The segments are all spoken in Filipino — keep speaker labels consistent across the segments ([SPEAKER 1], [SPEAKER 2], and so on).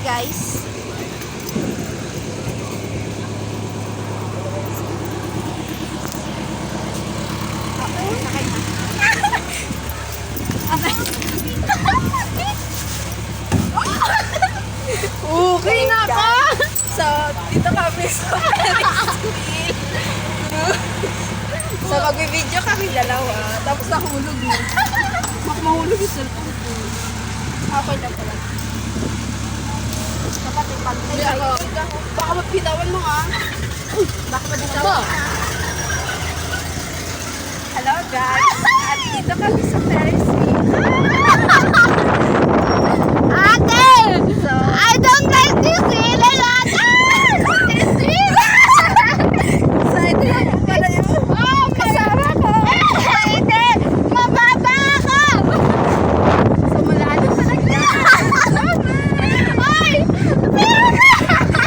[SPEAKER 1] guys.
[SPEAKER 2] Okay na ka!
[SPEAKER 1] So, dito kami sa school. So, mag-video kami dalawa.
[SPEAKER 2] Tapos nahulog na. Mahulog yung cellphone ko.
[SPEAKER 1] Okay na pala. Dapat ipantay
[SPEAKER 2] Hindi
[SPEAKER 1] kayo.
[SPEAKER 2] ako.
[SPEAKER 1] Baka magbitawan mo ha. Baka magbitawan ka. Hello guys. At dito kami sa Ferris wheel.
[SPEAKER 3] Ate!
[SPEAKER 1] So,
[SPEAKER 3] I don't like this wheel a lot! This wheel!
[SPEAKER 1] so ito yung pala yung kasama ko.
[SPEAKER 3] Ate! Mababa ako!
[SPEAKER 1] So, malalo talaga.
[SPEAKER 3] Ay!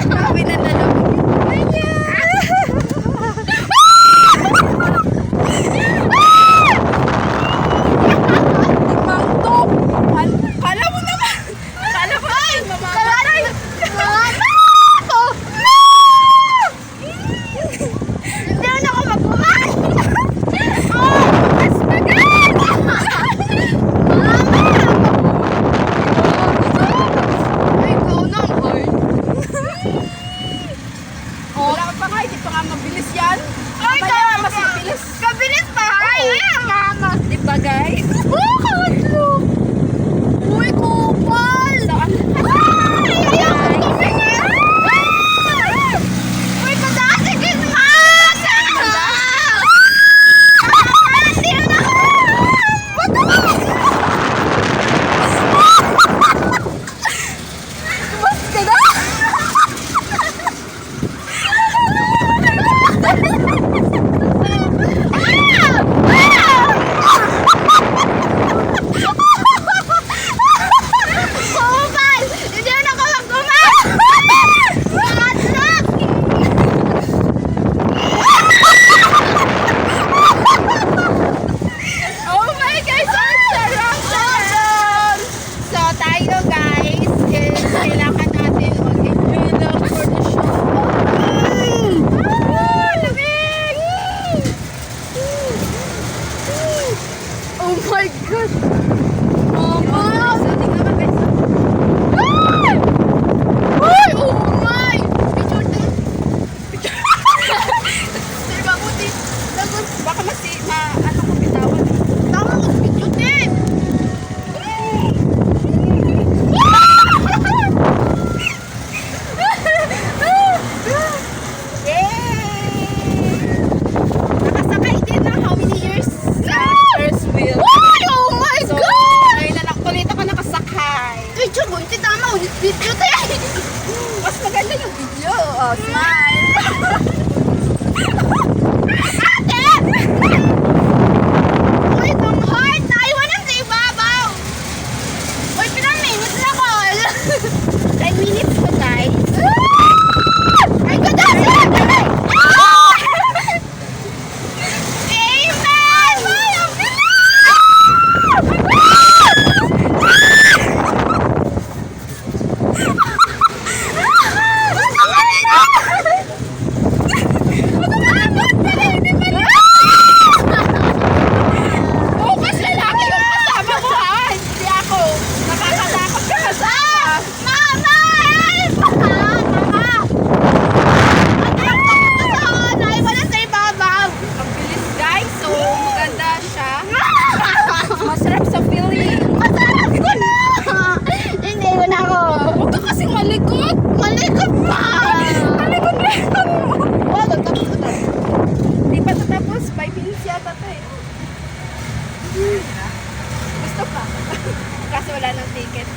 [SPEAKER 1] Kami na nalawin. Mangtok! Kala mo naman! Kala mo ay mamamatay!
[SPEAKER 3] Mama ako! Hindi na ako magbuhay! Oh! Mas magal! Mama!
[SPEAKER 1] Ay, go naman! Wala ka pa nga, hindi pa nga mabilis yan.
[SPEAKER 3] Ay,
[SPEAKER 1] Mamaya, mas mabilis.
[SPEAKER 3] Kabilis pa! Ay, ay, mama!
[SPEAKER 1] Di ba guys?
[SPEAKER 3] Oh, katlo! Uy, kupal!
[SPEAKER 1] So,
[SPEAKER 3] Ay, ayoko tumingin! Uy, patasigin mo! Hindi na
[SPEAKER 1] Mas ka na!
[SPEAKER 3] Kupal! Hindi na ako magkumal! Makat!
[SPEAKER 1] Oh my guys, ang sarap! So, tayo guys, kailangan natin mag-enjoy lang for the show. Lamig! Oh my God! Mama! So, tingnan mo guys. Ay! Oh my! Picture din. Sir, mabuti. Baka ano ko bitawan.
[SPEAKER 3] Tama ko, video din!
[SPEAKER 1] Yay! Nakasakay din na how many years sa first wheel.
[SPEAKER 3] Ay, oh my
[SPEAKER 1] So,
[SPEAKER 3] God!
[SPEAKER 1] ngayon na lang ulit ako nakasakay.
[SPEAKER 3] Video ko, hindi tama ulit video din!
[SPEAKER 1] Mas maganda yung video. Oh, smile.
[SPEAKER 3] Ate! Uy, itong heart! Naiwanan sa ibabaw! Uy, pinamimit na ko!
[SPEAKER 1] 10 minutes pa guys.
[SPEAKER 3] Ay, goodness! Amen!
[SPEAKER 1] Bukas lalaki yung kasama ko ha. Hindi ako. Nakakatakot ka kasama.
[SPEAKER 3] Mama! Help! Mama! Naiwanan sa ibabaw!
[SPEAKER 1] Ang bilis guys. So, maganda siya. Masarap sa feeling.
[SPEAKER 3] Masarap ko na! Hindi ko na ako.
[SPEAKER 1] Huwag ka kasing malikot.
[SPEAKER 3] Malikot pa!
[SPEAKER 1] Malikot na.
[SPEAKER 3] Wala, tapos ko na.
[SPEAKER 1] Di pa tatapos. 5 minutes yata to eh. Gusto pa. Kasi wala ng ticket.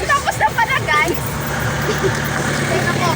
[SPEAKER 1] Tapos na pala guys. Tingnan ko.